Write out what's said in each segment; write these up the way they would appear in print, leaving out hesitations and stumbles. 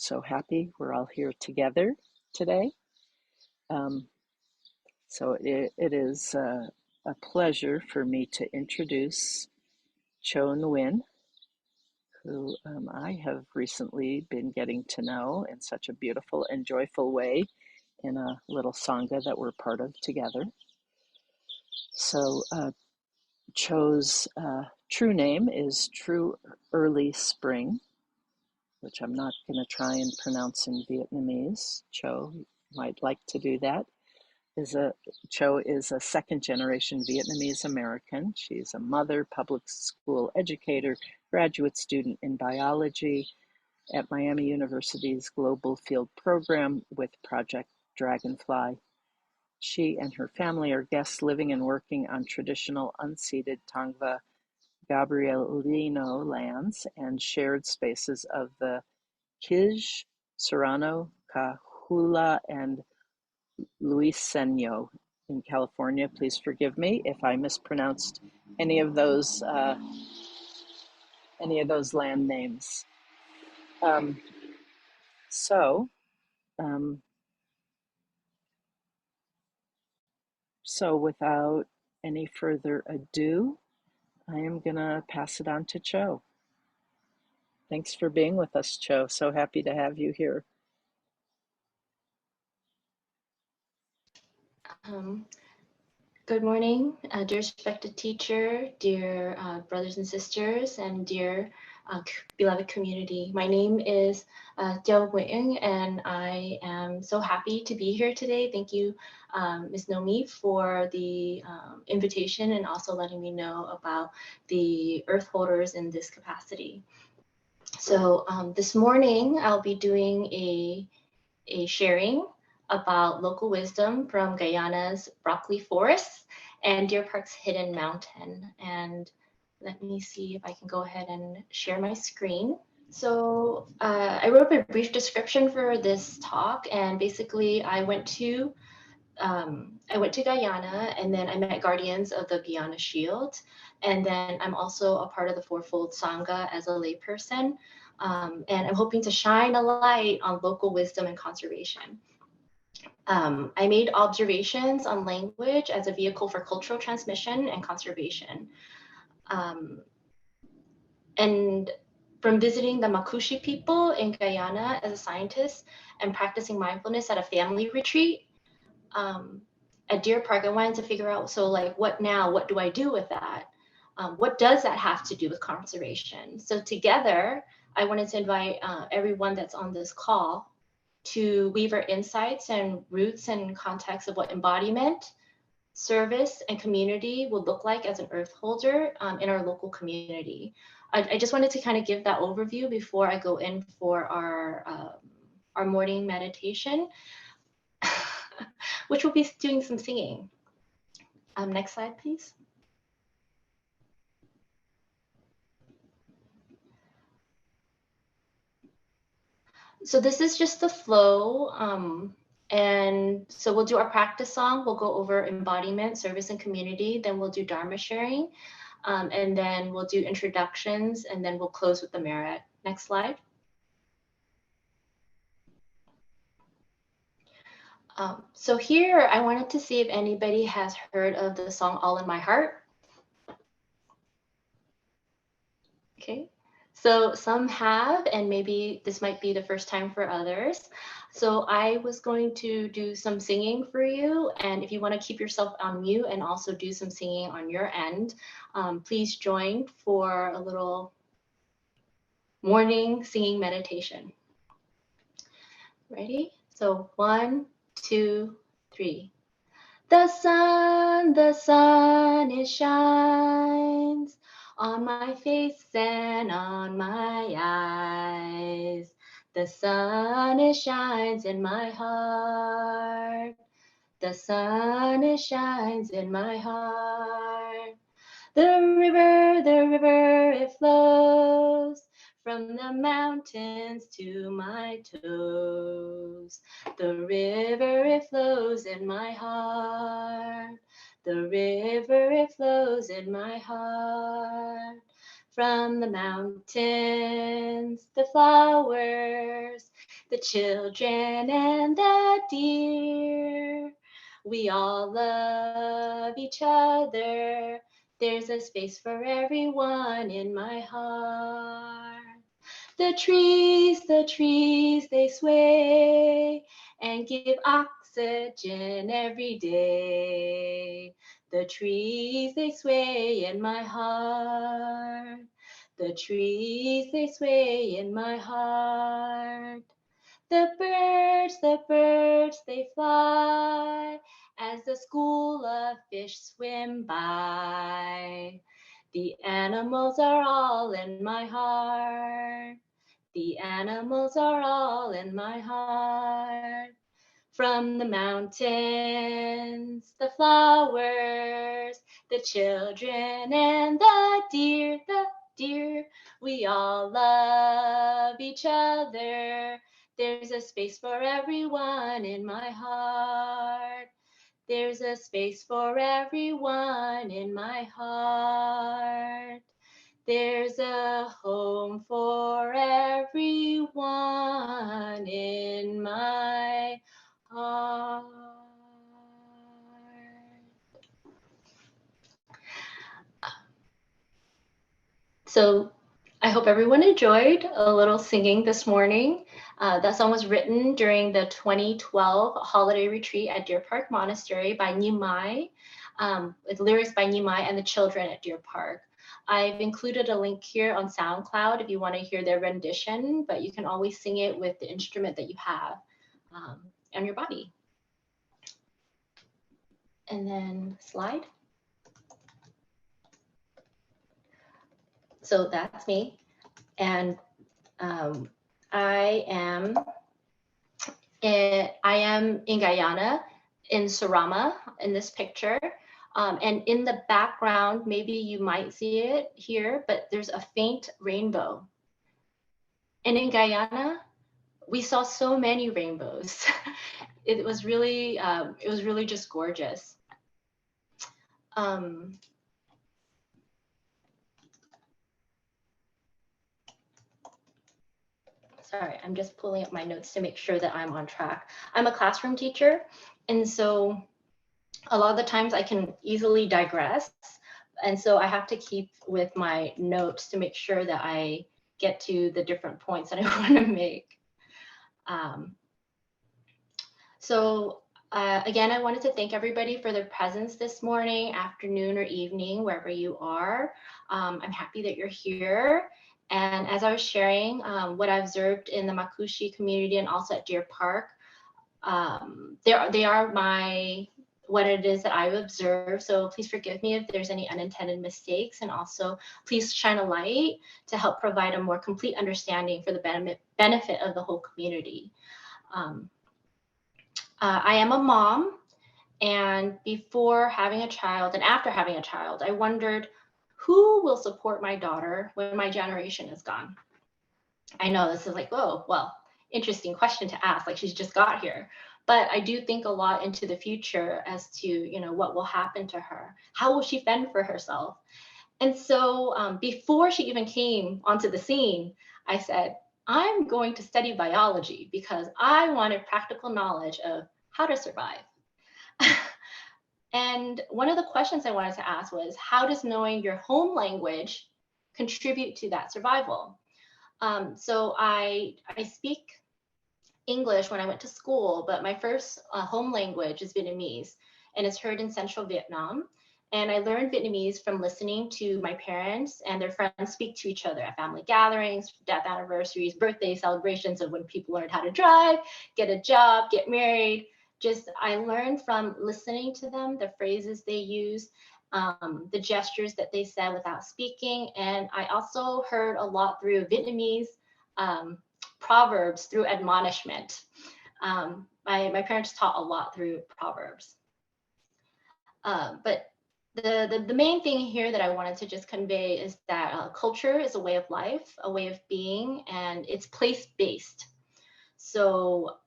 So happy we're all here together today. So it is a pleasure for me to introduce Cho Nguyen, who I have recently been getting to know in such a beautiful and joyful way in a little Sangha that we're part of together. So Cho's true name is True Early Spring, which I'm not going to try and pronounce in Vietnamese. Cho might like to do that. Cho is a second generation Vietnamese American. She's a mother, public school educator, graduate student in biology at Miami University's Global Field Program with Project Dragonfly. She and her family are guests living and working on traditional unceded Tongva Gabrielieno lands and shared spaces of the Kizh, Serrano, Cahuilla, and Luiseno in California. Please forgive me if I mispronounced any of those land names. So without any further ado, I am gonna pass it on to Cho. Thanks for being with us, Cho. So happy to have you here. Good morning, dear respected teacher, dear brothers and sisters, and dear beloved community. My name is Châu Nguyễn, and I am so happy to be here today. Thank you, Ms. Nomi, for the invitation and also letting me know about the earth holders in this capacity. So this morning, I'll be doing a sharing about local wisdom from Guyana's broccoli forests and Deer Park's hidden mountain. And let me see if I can go ahead and share my screen. So I wrote a brief description for this talk, and basically I went to Guyana, and then I met guardians of the Guiana Shield, and then I'm also a part of the Fourfold Sangha as a layperson, and I'm hoping to shine a light on local wisdom and conservation. I made observations on language as a vehicle for cultural transmission and conservation. And from visiting the Makushi people in Guyana as a scientist and practicing mindfulness at a family retreat at Deer Park, I wanted to figure out, so like, what now? What do I do with that? What does that have to do with conservation? So together, I wanted to invite everyone that's on this call to weave our insights and roots and context of what embodiment, service, and community would look like as an earth holder in our local community. I just wanted to kind of give that overview before I go in for our morning meditation, which will be doing some singing. Next slide, please. So this is just the flow. And so we'll do our practice song. We'll go over embodiment, service, and community. Then we'll do Dharma sharing. And then we'll do introductions. And then we'll close with the merit. Next slide. So here, I wanted to see if anybody has heard of the song All in My Heart. Okay. So some have, and maybe this might be the first time for others. So I was going to do some singing for you. And if you want to keep yourself on mute and also do some singing on your end, please join for a little morning singing meditation. Ready? So 1, 2, 3. The sun, it shines on my face and on my eyes. The sun, it shines in my heart. The sun, it shines in my heart. The river, it flows from the mountains to my toes. The river, it flows in my heart. The river, it flows in my heart. From the mountains, the flowers the children and the deer. We all love each other. There's a space for everyone in my heart. The trees, they sway and give oxygen every day. The trees, they sway in my heart. The trees, they sway in my heart. The birds, they fly as the school of fish swim by. The animals are all in my heart. The animals are all in my heart. From the mountains, the flowers, the children and the deer, we all love each other. There's a space for everyone in my heart. There's a space for everyone in my heart. There's a home for everyone in my heart. So I hope everyone enjoyed a little singing this morning. That song was written during the 2012 holiday retreat at Deer Park Monastery by Nimai, with lyrics by Nimai and the children at Deer Park. I've included a link here on SoundCloud if you want to hear their rendition, but you can always sing it with the instrument that you have on your body. And then slide. So that's me. And I am in Guyana, in Serrano, in this picture. And in the background, maybe you might see it here, but there's a faint rainbow. And in Guyana, we saw so many rainbows. It was really just gorgeous. Sorry, I'm just pulling up my notes to make sure that I'm on track. I'm a classroom teacher, and so a lot of the times I can easily digress. And so I have to keep with my notes to make sure that I get to the different points that I want to make. Again, I wanted to thank everybody for their presence this morning, afternoon, or evening, wherever you are. I'm happy that you're here. And as I was sharing what I observed in the Makushi community and also at Deer Park, they are what it is that I've observed. So please forgive me if there's any unintended mistakes, and also please shine a light to help provide a more complete understanding for the benefit of the whole community. I am a mom, and before having a child and after having a child, I wondered, who will support my daughter when my generation is gone? I know this is like, oh, well, interesting question to ask, like she's just got here. But I do think a lot into the future as to, you know, what will happen to her. How will she fend for herself? And so before she even came onto the scene, I said, I'm going to study biology because I wanted practical knowledge of how to survive. And one of the questions I wanted to ask was, how does knowing your home language contribute to that survival? So I speak English when I went to school, but my first home language is Vietnamese, and it's heard in central Vietnam. And I learned Vietnamese from listening to my parents and their friends speak to each other at family gatherings, death anniversaries, birthday celebrations of when people learned how to drive, get a job, get married. I learned from listening to them, the phrases they use, the gestures that they said without speaking. And I also heard a lot through Vietnamese proverbs through admonishment. My parents taught a lot through proverbs. But the main thing here that I wanted to just convey is that culture is a way of life, a way of being, and it's place-based. So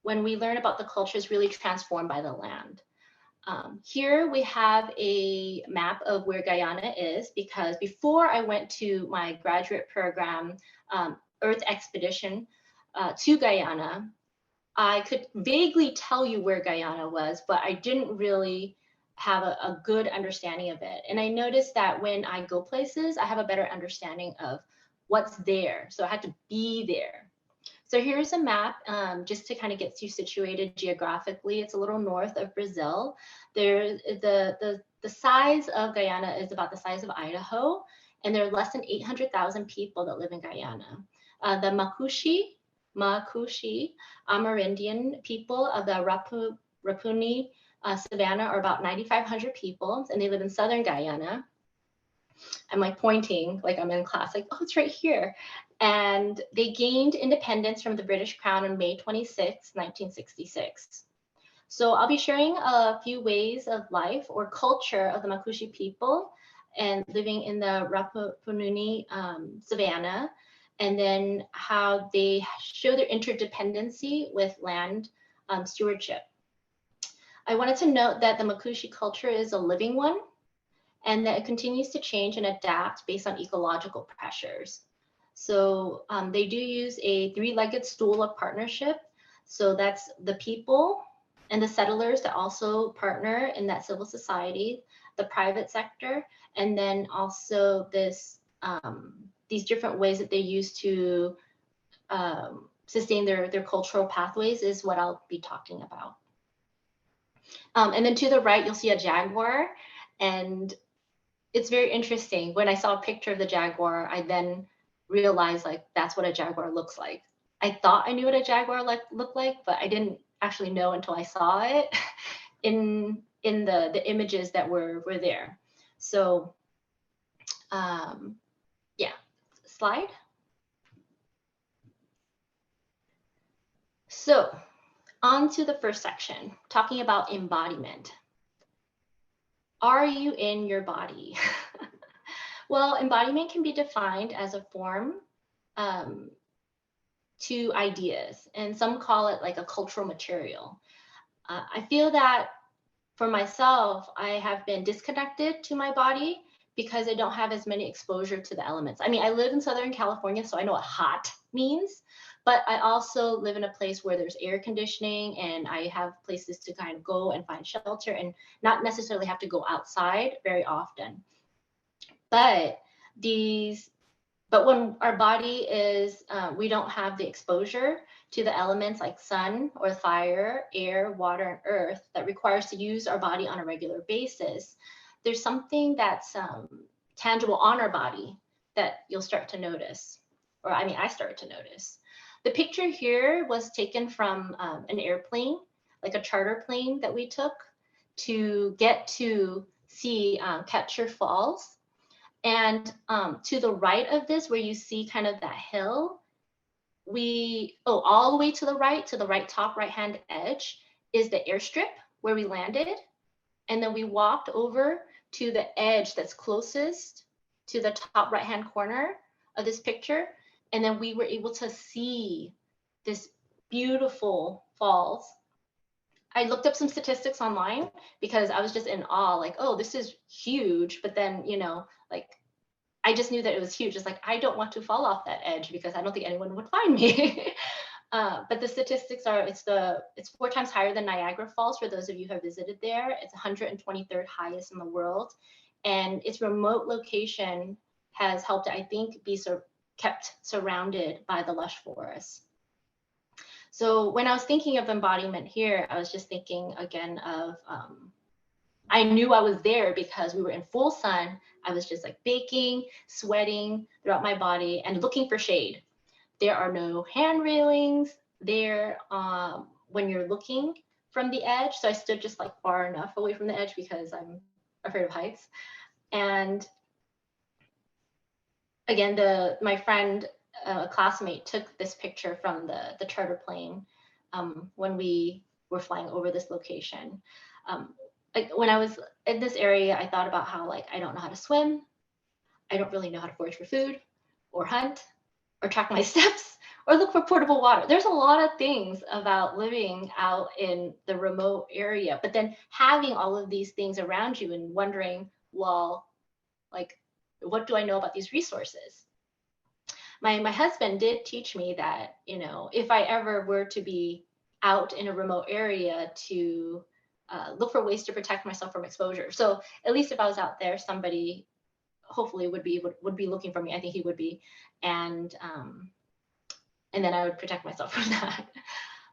when we learn about the culture, it's really transformed by the land. Here we have a map of where Guyana is, because before I went to my graduate program, Earth Expedition, to Guyana, I could vaguely tell you where Guyana was, but I didn't really have a good understanding of it. And I noticed that when I go places, I have a better understanding of what's there. So I had to be there. So here's a map just to kind of get you situated geographically. It's a little north of Brazil. There, the size of Guyana is about the size of Idaho, and there are less than 800,000 people that live in Guyana. The Makushi Amerindian people of the Rapuni Savannah are about 9,500 people, and they live in southern Guyana. I'm like pointing like I'm in class, like, oh, it's right here. And they gained independence from the British Crown on May 26, 1966. So I'll be sharing a few ways of life or culture of the Makushi people and living in the Rapanui Savannah, and then how they show their interdependency with land stewardship. I wanted to note that the Makushi culture is a living one, and that it continues to change and adapt based on ecological pressures. So they do use a three-legged stool of partnership. So that's the people and the settlers that also partner in that civil society, the private sector, and then also this these different ways that they use to sustain their cultural pathways is what I'll be talking about. And then to the right, you'll see a jaguar, and it's very interesting. When I saw a picture of the jaguar, I then realized like that's what a jaguar looks like. I thought I knew what a jaguar looked like, but I didn't actually know until I saw it in the images that were there. So yeah, slide. So on to the first section, talking about embodiment. Are you in your body? Well, embodiment can be defined as a form to ideas, and some call it like a cultural material. I feel that for myself, I have been disconnected to my body because I don't have as many exposure to the elements. I mean, I live in Southern California, so I know what hot means, but I also live in a place where there's air conditioning, and I have places to kind of go and find shelter and not necessarily have to go outside very often. But when our body is, we don't have the exposure to the elements like sun or fire, air, water, and earth that requires to use our body on a regular basis, there's something that's tangible on our body that you'll start to notice, or I mean, I started to notice. The picture here was taken from an airplane, like a charter plane that we took to get to see Catcher Falls. And to the right of this, where you see kind of that hill, all the way to the right top right-hand edge is the airstrip where we landed. And then we walked over to the edge that's closest to the top right-hand corner of this picture. And then we were able to see this beautiful falls. I looked up some statistics online because I was just in awe, like, oh, this is huge. But then, you know, like, I just knew that it was huge. It's like, I don't want to fall off that edge because I don't think anyone would find me. But the statistics are, it's 4 times higher than Niagara Falls. For those of you who have visited there, it's 123rd highest in the world. And its remote location has helped, I think, be kept surrounded by the lush forests. So when I was thinking of embodiment here, I was just thinking again of, I knew I was there because we were in full sun. I was just like baking, sweating throughout my body and looking for shade. There are no hand railings there when you're looking from the edge. So I stood just like far enough away from the edge because I'm afraid of heights. And again, my friend, a classmate, took this picture from the charter plane when we were flying over this location. Like when I was in this area, I thought about how like I don't know how to swim. I don't really know how to forage for food or hunt or track my steps or look for portable water. There's a lot of things about living out in the remote area, but then having all of these things around you and wondering, well, like, what do I know about these resources? my husband did teach me that, you know, if I ever were to be out in a remote area, to look for ways to protect myself from exposure. So at least if I was out there, somebody hopefully would be looking for me. I think he would be, and then I would protect myself from that.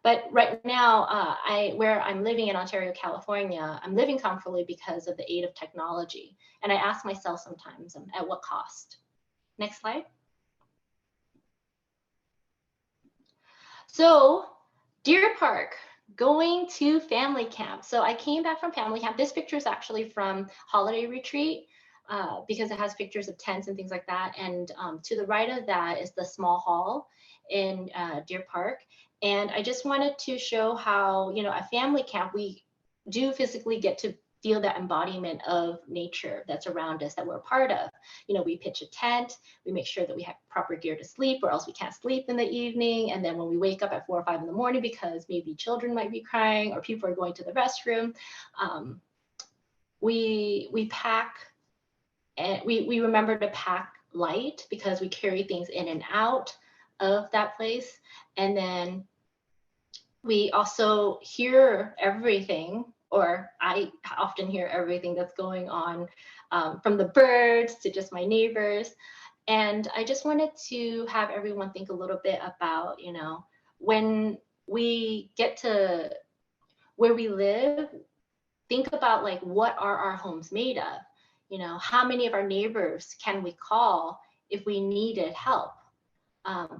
But right now, where I'm living in Ontario, California, I'm living comfortably because of the aid of technology. And I ask myself sometimes, at what cost? Next slide. So, Deer Park, going to family camp. So I came back from family camp. This picture is actually from holiday retreat, because it has pictures of tents and things like that. And to the right of that is the small hall in Deer Park. And I just wanted to show how, you know, at family camp, we do physically get to feel that embodiment of nature that's around us, that we're a part of. You know, we pitch a tent, we make sure that we have proper gear to sleep, or else we can't sleep in the evening. And then when we wake up at 4 or 5 in the morning, because maybe children might be crying or people are going to the restroom, we pack, and we remember to pack light, because we carry things in and out of that place. And then we also hear everything, or I often hear everything that's going on, from the birds to just my neighbors. And I just wanted to have everyone think a little bit about, you know, when we get to where we live, think about, like, what are our homes made of? You know, how many of our neighbors can we call if we needed help?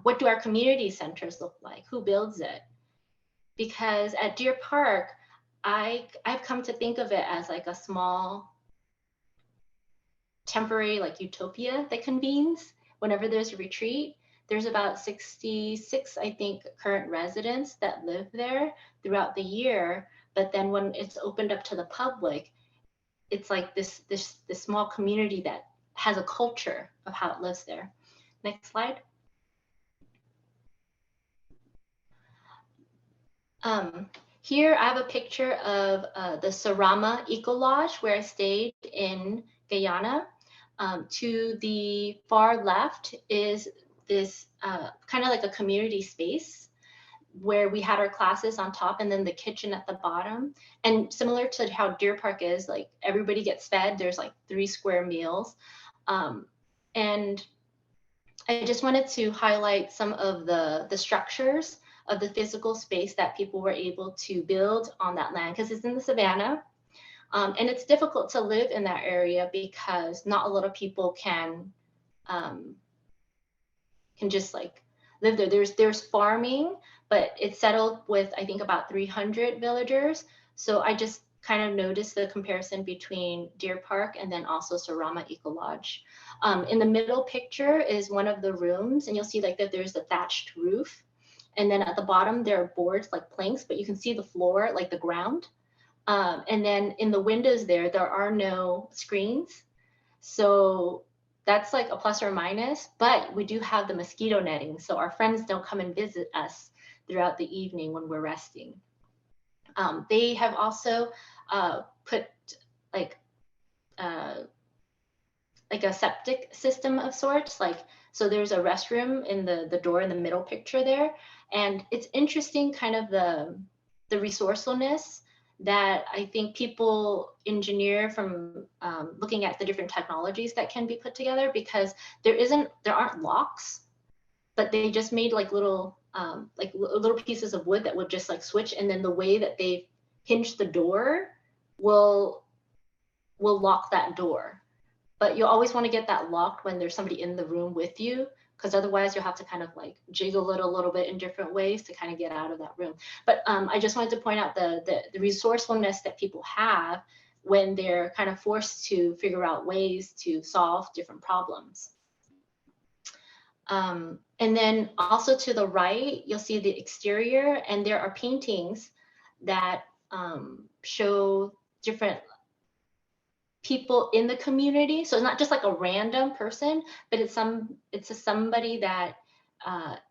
What do our community centers look like? Who builds it? Because at Deer Park, I've come to think of it as like a small temporary, like, utopia that convenes whenever there's a retreat. There's about 66, I think, current residents that live there throughout the year. But then when it's opened up to the public, it's like this small community that has a culture of how it lives there. Next slide. Here I have a picture of the Soma Eco Lodge, where I stayed in Guyana. To the far left is this kind of like a community space where we had our classes on top, and then the kitchen at the bottom. And similar to how Deer Park is, like, everybody gets fed. There's like 3 square meals. And I just wanted to highlight some of the structures of the physical space that people were able to build on that land, because it's in the savannah. And it's difficult to live in that area because not a lot of people can just, like, live there. There's farming, but it's settled with, I think, about 300 villagers. So I just kind of noticed the comparison between Deer Park and then also Soma Eco Lodge. In the middle picture is one of the rooms, and you'll see, like, that there's a thatched roof. And then at the bottom, there are boards, like planks, but you can see the floor, like the ground. And then in the windows there are no screens. So that's like a plus or minus, but we do have the mosquito netting. So our friends don't come and visit us throughout the evening when we're resting. They have also put like a septic system of sorts, like, so there's a restroom in the door in the middle picture there. And it's interesting, kind of the resourcefulness that I think people engineer from looking at the different technologies that can be put together, because there aren't locks, but they just made like little pieces of wood that would just like switch, and then the way that they hinge the door will lock that door. But you always want to get that locked when there's somebody in the room with you, because otherwise you'll have to kind of like jiggle it a little bit in different ways to kind of get out of that room. But I just wanted to point out the resourcefulness that people have when they're kind of forced to figure out ways to solve different problems. And then also to the right, you'll see the exterior, and there are paintings that show different people in the community. So it's not just like a random person, but it's somebody that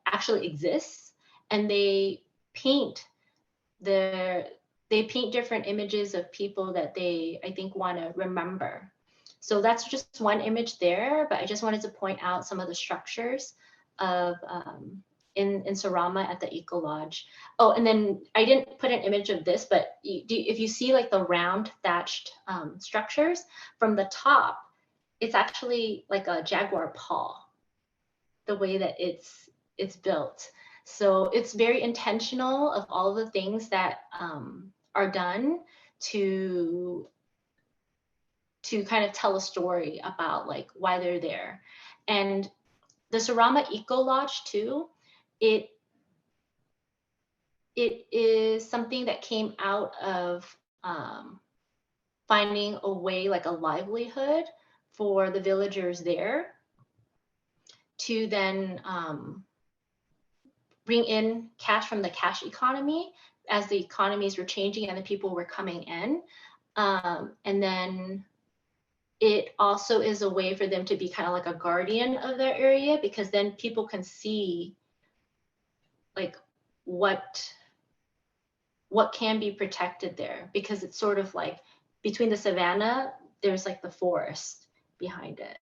actually exists, and they paint different images of people that they, I think, want to remember. So that's just one image there, but I just wanted to point out some of the structures of in Sarama at the Eco Lodge. Oh, and then I didn't put an image of this, but if you see like the round thatched structures from the top, it's actually like a jaguar paw, the way that it's built. So it's very intentional of all the things that are done to kind of tell a story about like why they're there. And the Sarama Eco Lodge too, it is something that came out of finding a way, like a livelihood for the villagers there to then bring in cash from the cash economy as the economies were changing and the people were coming in. And then it also is a way for them to be kind of like a guardian of their area, because then people can see like what can be protected there, because it's sort of like between the savanna, there's like the forest behind it.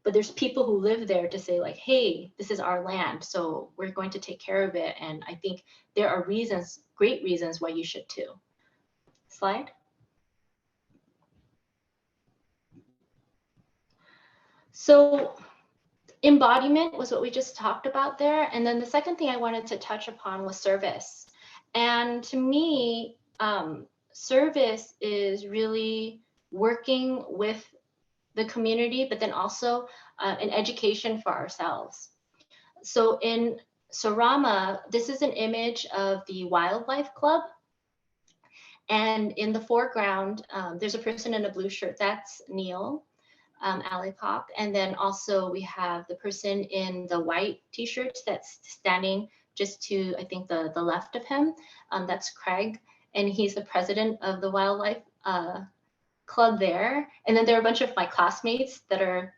But there's people who live there to say like, hey, this is our land, so we're going to take care of it. And I think there are reasons, great reasons why you should too. Slide. So embodiment was what we just talked about there. And then the second thing I wanted to touch upon was service. And to me, service is really working with the community, but then also an education for ourselves. So in Sarama, this is an image of the wildlife club. And in the foreground, there's a person in a blue shirt, that's Neil Alipop. And then also we have the person in the white t-shirt that's standing just to, I think, the left of him. That's Craig, and he's the president of the wildlife club there. And then there are a bunch of my classmates that are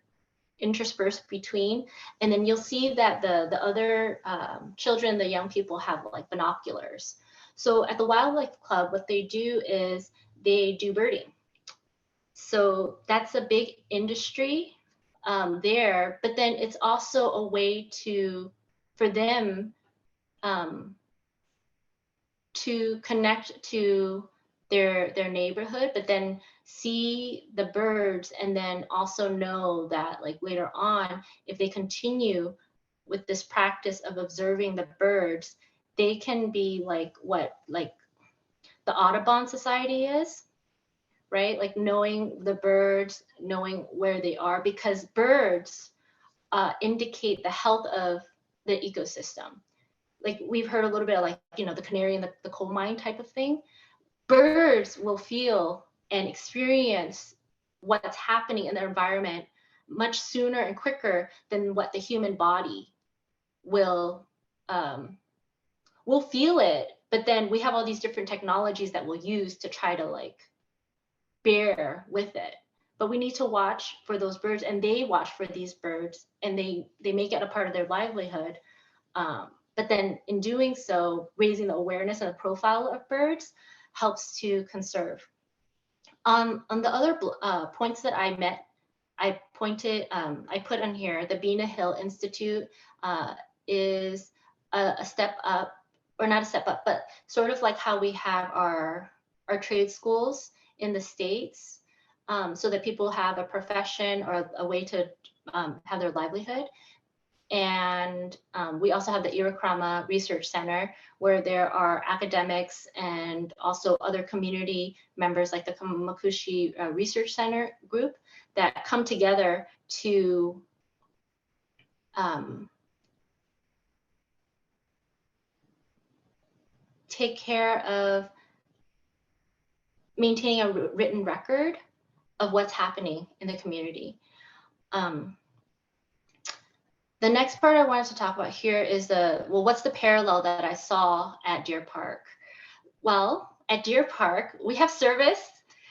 interspersed between. And then you'll see that the other children, the young people, have like binoculars. So at the wildlife club, what they do is they do birding. So that's a big industry there, but then it's also a way for them to connect to their neighborhood, but then see the birds, and then also know that like later on, if they continue with this practice of observing the birds, they can be like what like the Audubon Society is, right? Like knowing the birds, knowing where they are, because birds indicate the health of the ecosystem. Like we've heard a little bit of like, you know, the canary in the coal mine type of thing. Birds will feel and experience what's happening in their environment much sooner and quicker than what the human body will feel it. But then we have all these different technologies that we'll use to try to like bear with it. But we need to watch for those birds, and they watch for these birds, and they make it a part of their livelihood. But then in doing so, raising the awareness and the profile of birds helps to conserve. On the other points that I put on here, the Bina Hill Institute is a step up, or not a step up, but sort of like how we have our trade schools in the States, so that people have a profession or a way to have their livelihood. And we also have the Irakrama Research Center, where there are academics and also other community members like the Makushi Research Center group that come together to take care of maintaining a written record of what's happening in the community. The next part I wanted to talk about here is what's the parallel that I saw at Deer Park? Well, at Deer Park, we have service.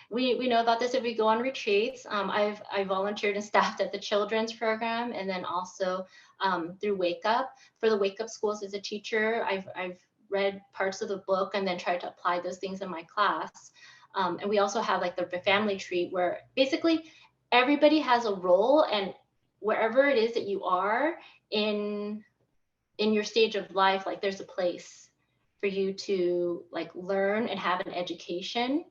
We know about this if we go on retreats. I volunteered and staffed at the children's program, and then also through Wake Up. For the Wake Up schools as a teacher, I've read parts of the book and then tried to apply those things in my class. And we also have like the family tree, where basically everybody has a role, and wherever it is that you are in in your stage of life, like there's a place for you to like learn and have an education,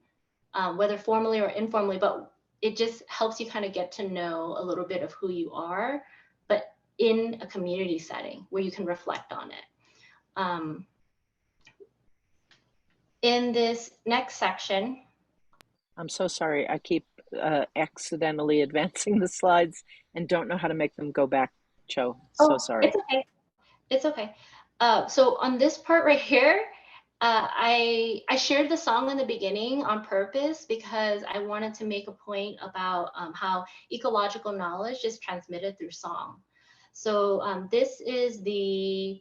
whether formally or informally, but it just helps you kind of get to know a little bit of who you are, but in a community setting where you can reflect on it. In this next section. I'm so sorry. I keep accidentally advancing the slides and don't know how to make them go back, Cho. So sorry. It's okay. It's okay. So on this part right here, I shared the song in the beginning on purpose because I wanted to make a point about how ecological knowledge is transmitted through song. So this is the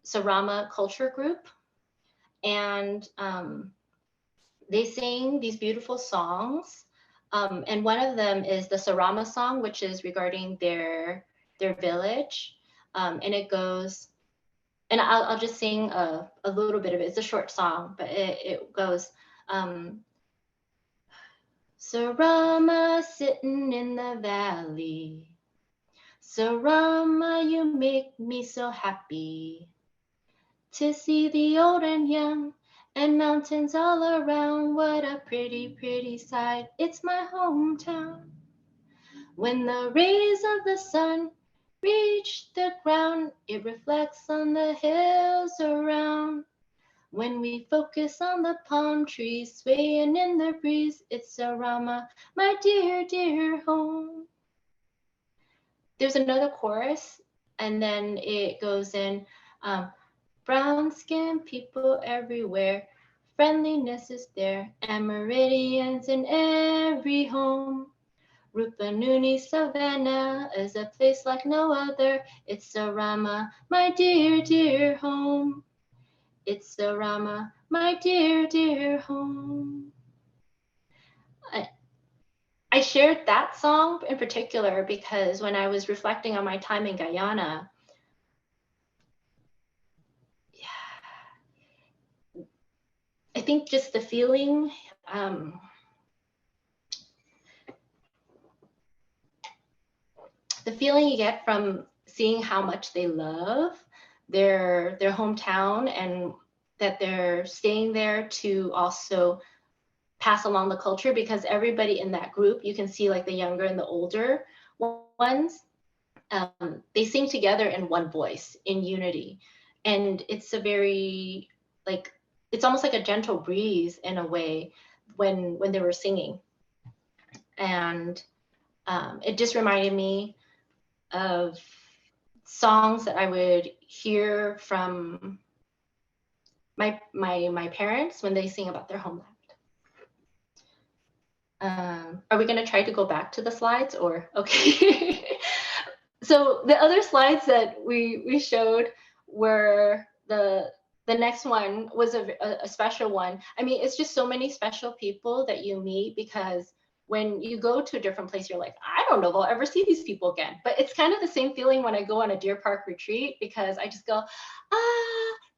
Serrano culture group, and they sing these beautiful songs. And one of them is the Serrano song, which is regarding their village. And it goes, and I'll just sing a little bit of it. It's a short song, but it goes, Serrano sitting in the valley. Serrano, you make me so happy to see the old and young and mountains all around. What a pretty, pretty sight. It's my hometown. When the rays of the sun reach the ground, it reflects on the hills around. When we focus on the palm trees swaying in the breeze, it's Serrano, my dear, dear home. There's another chorus, and then it goes in, brown-skinned people everywhere, friendliness is there, and meridians in every home. Rupununi Savannah is a place like no other. It's Serrano, my dear, dear home. It's Serrano, my dear, dear home. I shared that song in particular because when I was reflecting on my time in Guyana, I think just the feeling, you get from seeing how much they love their hometown and that they're staying there to also pass along the culture, because everybody in that group, you can see like the younger and the older ones, they sing together in one voice in unity. And it's a very, like, it's almost like a gentle breeze in a way when they were singing. And it just reminded me of songs that I would hear from my parents when they sing about their homeland. Are we going to try to go back to the slides, or okay? So the other slides that we showed were the next one was a special one. I mean, it's just so many special people that you meet, because when you go to a different place, you're like, I don't know if I'll ever see these people again. But it's kind of the same feeling when I go on a Deer Park retreat, because I just go,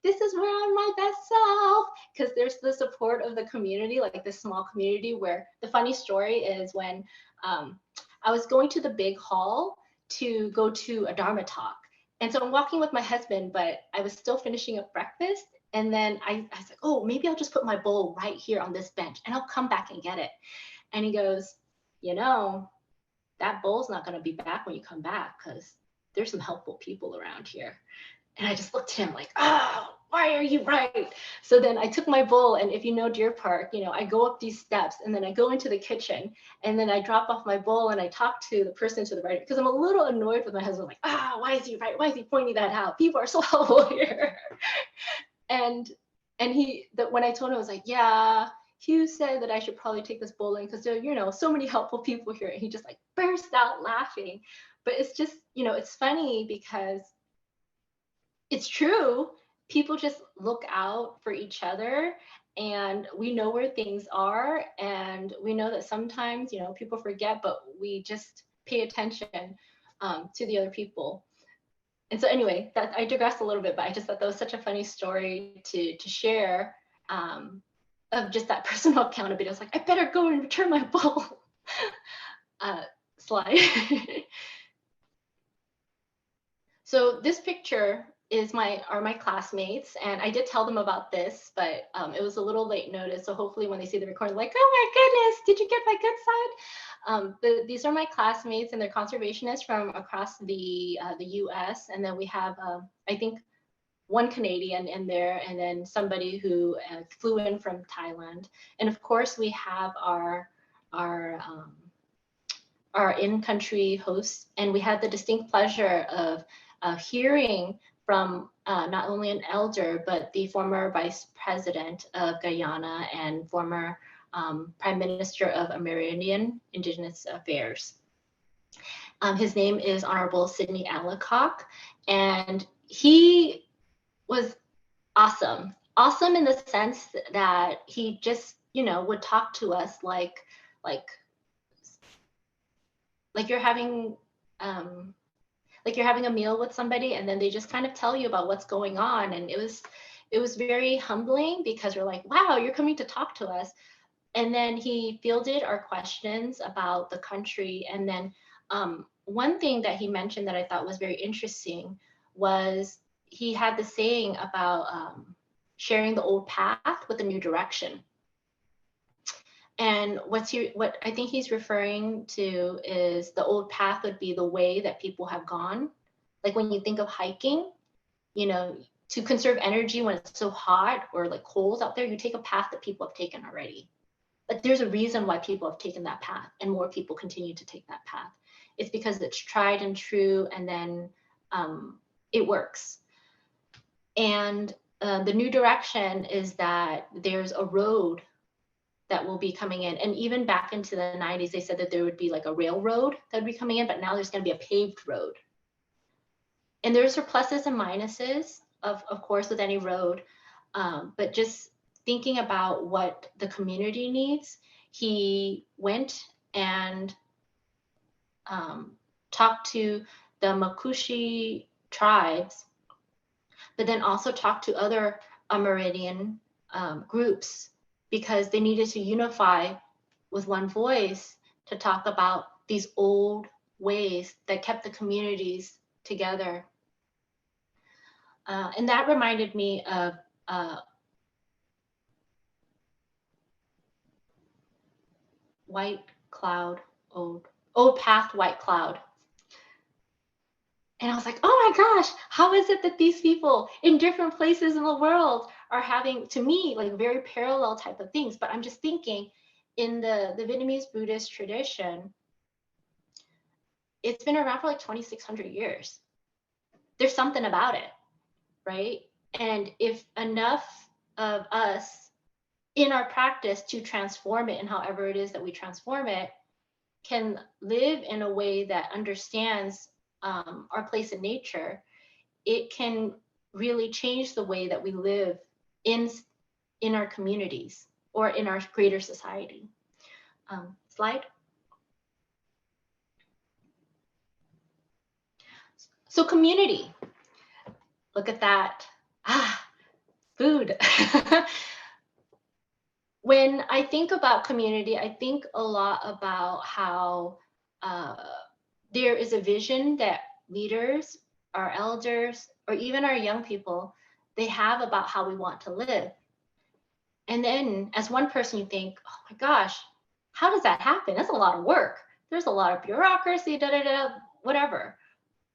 this is where I'm my best self, because there's the support of the community, like this small community. Where the funny story is when I was going to the big hall to go to a Dharma talk. And so I'm walking with my husband, but I was still finishing up breakfast. And then I was like, oh, maybe I'll just put my bowl right here on this bench and I'll come back and get it. And he goes, you know, that bowl's not going to be back when you come back, because there's some helpful people around here. And I just looked at him like, oh, why are you right? So then I took my bowl, and if you know Deer Park, you know, I go up these steps and then I go into the kitchen, and then I drop off my bowl and I talk to the person to the right, because I'm a little annoyed with my husband, like, why is he right? Why is he pointing that out? People are so helpful here. And when I told him, I was like, yeah, Hugh said that I should probably take this bowling because there are, you know, so many helpful people here. And he just like burst out laughing. But it's just, you know, it's funny because it's true. People just look out for each other, and we know where things are, and we know that sometimes, you know, people forget, but we just pay attention to the other people. And so anyway, that I digressed a little bit, but I just thought that was such a funny story to share, of just that personal accountability. I was like, I better go and return my bowl. Slide. So this picture are my classmates, and I did tell them about this, but it was a little late notice. So hopefully when they see the recording, like, oh my goodness, did you get my good side? But these are my classmates, and they're conservationists from across the U.S. And then we have, I think, one Canadian in there, and then somebody who flew in from Thailand. And of course, we have our in-country hosts, and we had the distinct pleasure of hearing from not only an elder, but the former vice president of Guyana and former prime minister of Amerindian Indigenous Affairs. His name is Honorable Sidney Allicock, and he was awesome. Awesome in the sense that he just, would talk to us like you're having a meal with somebody, and then they just kind of tell you about what's going on. And it was very humbling, because we're like, wow, you're coming to talk to us. And then he fielded our questions about the country. And then one thing that he mentioned that I thought was very interesting was he had the saying about sharing the old path with a new direction. And what I think he's referring to is the old path would be the way that people have gone. Like when you think of hiking, to conserve energy when it's so hot or like cold out there, you take a path that people have taken already. But there's a reason why people have taken that path, and more people continue to take that path. It's because it's tried and true, and then it works. And the new direction is that there's a road that will be coming in. And even back into the 90s, they said that there would be like a railroad that would be coming in, but now there's going to be a paved road. And there's their pluses and minuses, of course, with any road. But just thinking about what the community needs, he went and talked to the Makushi tribes, but then also talked to other Amerindian groups, because they needed to unify with one voice to talk about these old ways that kept the communities together. And that reminded me of white cloud, old path, white cloud. And I was like, oh my gosh, how is it that these people in different places in the world are having, to me, like very parallel type of things? But I'm just thinking, in the Vietnamese Buddhist tradition, it's been around for like 2,600 years. There's something about it, right? And if enough of us in our practice to transform it, and however it is that we transform it, can live in a way that understands our place in nature, it can really change the way that we live in our communities or in our greater society. Slide. So community, look at that. Food. When I think about community, I think a lot about how there is a vision that leaders, our elders, or even our young people, they have about how we want to live. And then as one person, you think, oh my gosh, how does that happen? That's a lot of work. There's a lot of bureaucracy, whatever.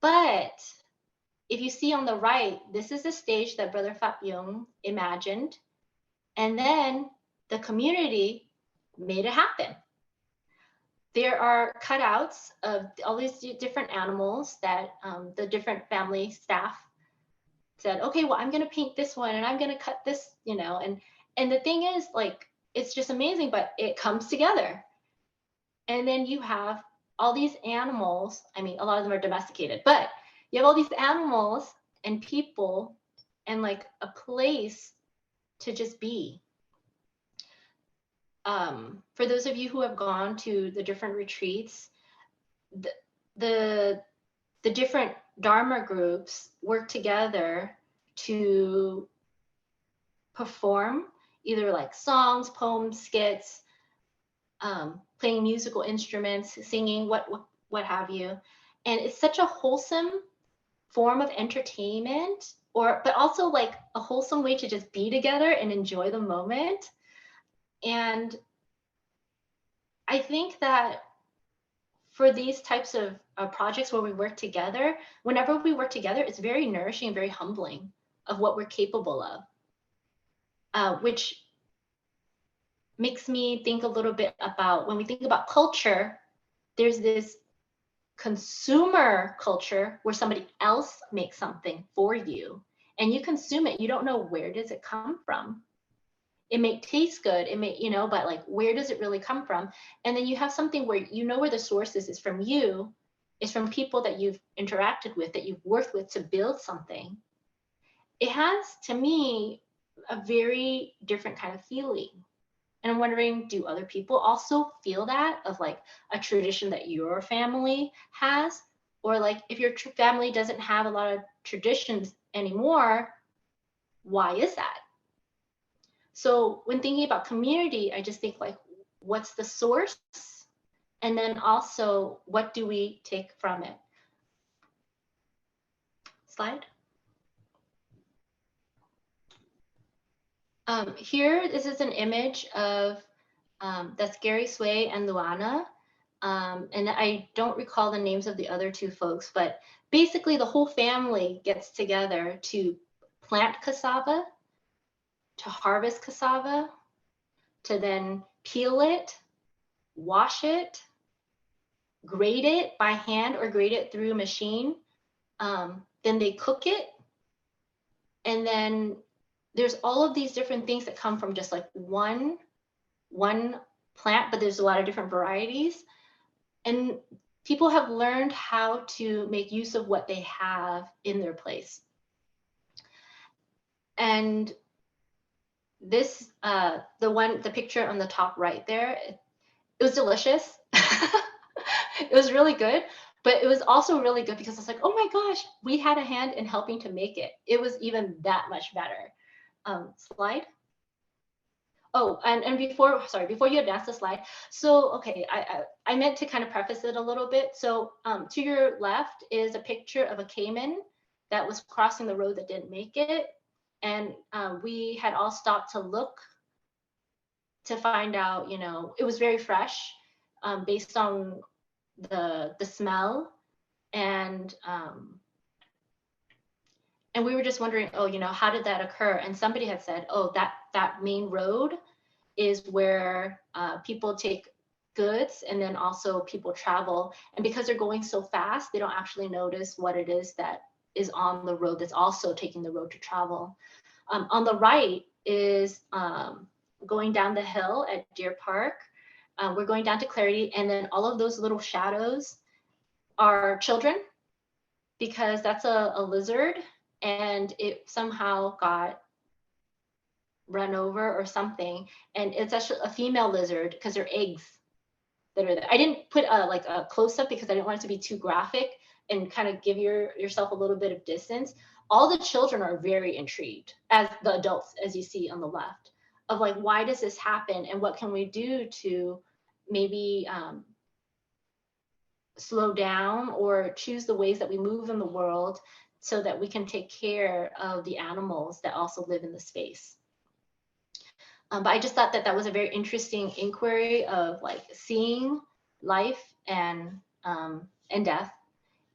But if you see on the right, this is a stage that Brother Phap Yung imagined. And then the community made it happen. There are cutouts of all these different animals that the different family staff said, okay, well, I'm going to paint this one and I'm going to cut this, and the thing is, like, it's just amazing, but it comes together. And then you have all these animals. I mean, a lot of them are domesticated, but you have all these animals and people and like a place to just be. For those of you who have gone to the different retreats, the different Dharma groups work together to perform either like songs, poems, skits, playing musical instruments, singing, what have you. And it's such a wholesome form of entertainment but also like a wholesome way to just be together and enjoy the moment. And I think that for these types of projects where we work together, whenever we work together, it's very nourishing and very humbling of what we're capable of, which makes me think a little bit about when we think about culture, there's this consumer culture where somebody else makes something for you and you consume it. You don't know where does it come from. It may taste good, it may, you know, but like, where does it really come from? And then you have something where you know where the source is from you, is from people that you've interacted with, that you've worked with to build something. It has, to me, a very different kind of feeling. And I'm wondering, do other people also feel that, of like a tradition that your family has? Or like, if your family doesn't have a lot of traditions anymore, why is that? So when thinking about community, I just think like, what's the source? And then also, what do we take from it? Slide. Here, this is an image of, that's Gary Sway and Luana. And I don't recall the names of the other two folks, but basically the whole family gets together to plant cassava, to harvest cassava, to then peel it, wash it, grate it by hand or grate it through a machine. Then they cook it. And then there's all of these different things that come from just like one plant, but there's a lot of different varieties. And people have learned how to make use of what they have in their place. And this, the picture on the top right there, it was delicious. It was really good, but it was also really good because I was like, oh my gosh, we had a hand in helping to make it. It was even that much better. Slide. Oh, and before you advance the slide. So, okay, I meant to kind of preface it a little bit. So to your left is a picture of a caiman that was crossing the road that didn't make it. And we had all stopped to look to find out, you know, it was very fresh based on the smell. And we were just wondering, oh, you know, how did that occur? And somebody had said, oh, that main road is where people take goods and then also people travel. And because they're going so fast, they don't actually notice what it is that is on the road that's also taking the road to travel. On the right is going down the hill at Deer Park. We're going down to Clarity, and then all of those little shadows are children, because that's a lizard, and it somehow got run over or something. And it's actually a female lizard because they're eggs that are there. I didn't put like a close up because I didn't want it to be too graphic and kind of give yourself a little bit of distance. All the children are very intrigued, as the adults, as you see on the left, of like, why does this happen and what can we do to maybe slow down or choose the ways that we move in the world so that we can take care of the animals that also live in the space. But I just thought that was a very interesting inquiry of like seeing life and death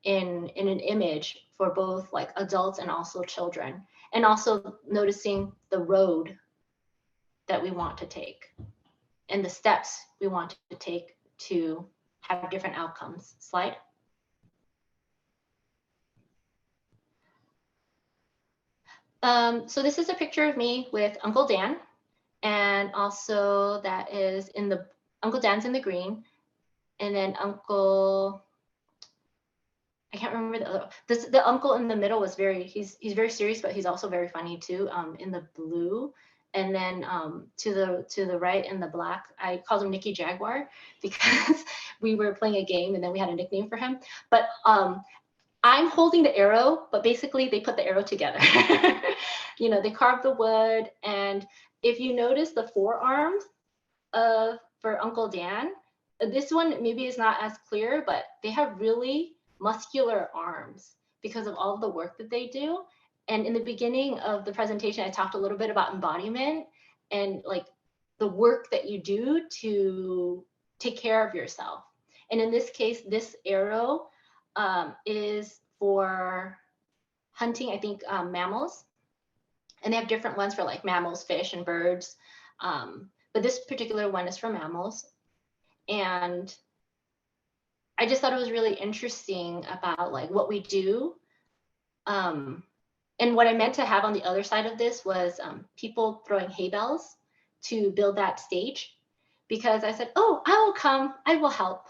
in an image for both like adults and also children, and also noticing the road that we want to take and the steps we want to take to have different outcomes. Slide. So this is a picture of me with Uncle Dan, and also that is in the, Uncle Dan's in the green, and then Uncle, I can't remember the other, the uncle in the middle was he's very serious, but he's also very funny too, in the blue. And then to the right in the black, I called him Nicky Jaguar because we were playing a game and then we had a nickname for him. But I'm holding the arrow, but basically they put the arrow together. You know, they carved the wood, and if you notice the forearms for Uncle Dan, this one maybe is not as clear, but they have really muscular arms because of all the work that they do. And in the beginning of the presentation, I talked a little bit about embodiment and like the work that you do to take care of yourself. And in this case, this arrow is for hunting, I think, mammals. And they have different ones for like mammals, fish, and birds. But this particular one is for mammals. And I just thought it was really interesting about like what we do. And what I meant to have on the other side of this was people throwing hay bales to build that stage, because I said, oh, I will come, I will help.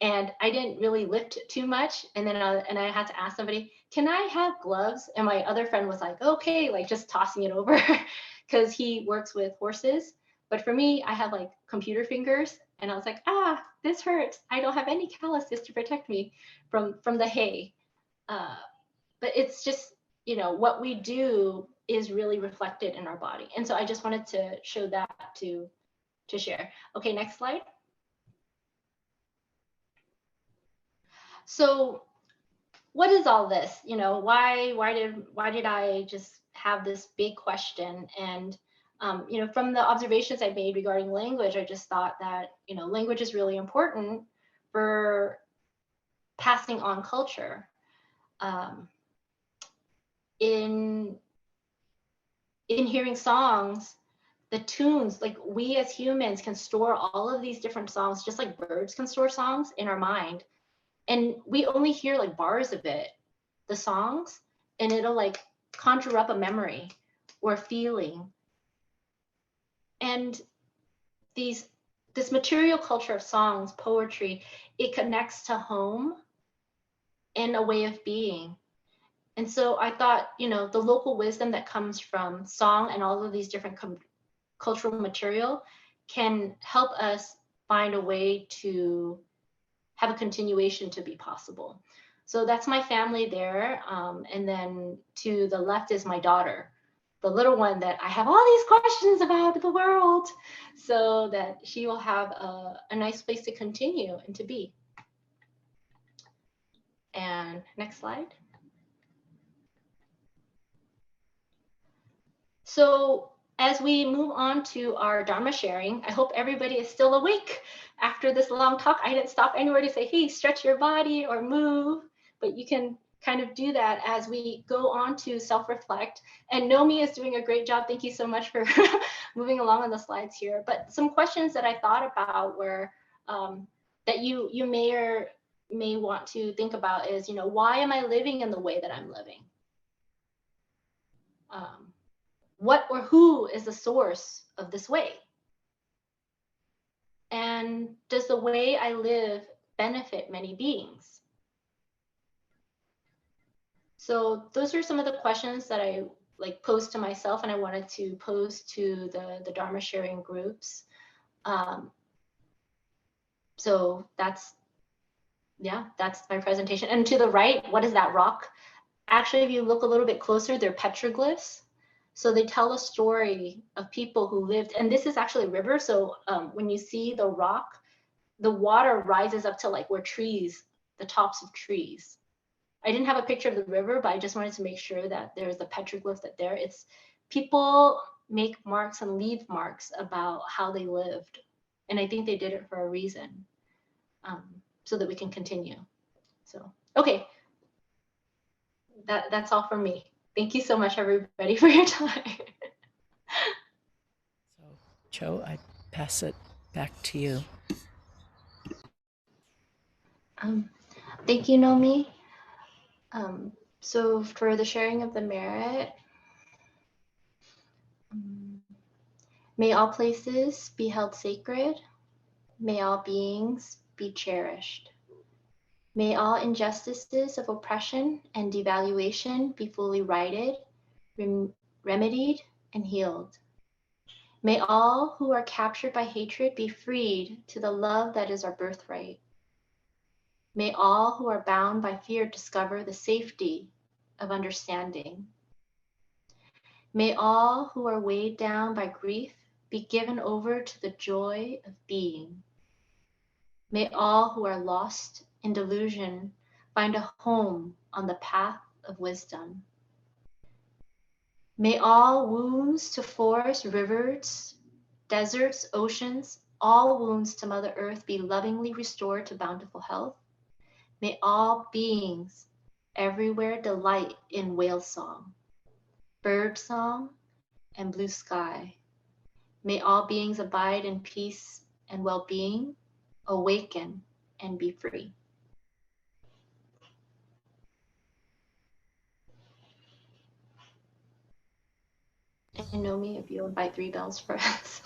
And I didn't really lift too much. And then I had to ask somebody, can I have gloves? And my other friend was like, okay, like just tossing it over because he works with horses. But for me, I have like computer fingers. And I was like, this hurts. I don't have any calluses to protect me from the hay. But it's just, you know, what we do is really reflected in our body. And so I just wanted to show that to share. Okay, next slide. So what is all this? You know, why did I just have this big question? And you know, from the observations I made regarding language, I just thought that, you know, language is really important for passing on culture. In hearing songs, the tunes, like we as humans can store all of these different songs, just like birds can store songs in our mind. And we only hear like bars of it, the songs, and it'll like conjure up a memory or a feeling. And this material culture of songs, poetry, it connects to home and a way of being. And so I thought, you know, the local wisdom that comes from song and all of these different cultural material can help us find a way to have a continuation to be possible. So that's my family there. And then to the left is my daughter, the little one that I have all these questions about the world, so that she will have a nice place to continue and to be. And next slide. So as we move on to our Dharma sharing, I hope everybody is still awake after this long talk. I didn't stop anywhere to say, hey, stretch your body or move, but you can kind of do that as we go on to self-reflect. And Nomi is doing a great job. Thank you so much for moving along on the slides here. But some questions that I thought about were that you may want to think about is, you know, why am I living in the way that I'm living? What or who is the source of this way? And does the way I live benefit many beings? So those are some of the questions that I like posed to myself, and I wanted to pose to the Dharma sharing groups. So that's my presentation. And to the right, what is that rock? Actually, if you look a little bit closer, they're petroglyphs. So they tell a story of people who lived, and this is actually a river. So when you see the rock, the water rises up to like where trees, the tops of trees. I didn't have a picture of the river, but I just wanted to make sure that there's the petroglyph that there. It's people make marks and leave marks about how they lived. And I think they did it for a reason, so that we can continue. So, okay, that's all from me. Thank you so much, everybody, for your time. So, Cho, I pass it back to you. Thank you, Nomi. So for the sharing of the merit, may all places be held sacred. May all beings be cherished. May all injustices of oppression and devaluation be fully righted, remedied, and healed. May all who are captured by hatred be freed to the love that is our birthright. May all who are bound by fear discover the safety of understanding. May all who are weighed down by grief be given over to the joy of being. May all who are lost in delusion find a home on the path of wisdom. May all wounds to forests, rivers, deserts, oceans, all wounds to Mother Earth be lovingly restored to bountiful health. May all beings everywhere delight in whale song, bird song, and blue sky. May all beings abide in peace and well-being, awaken and be free. And Nomi, if you'll invite 3 bells for us.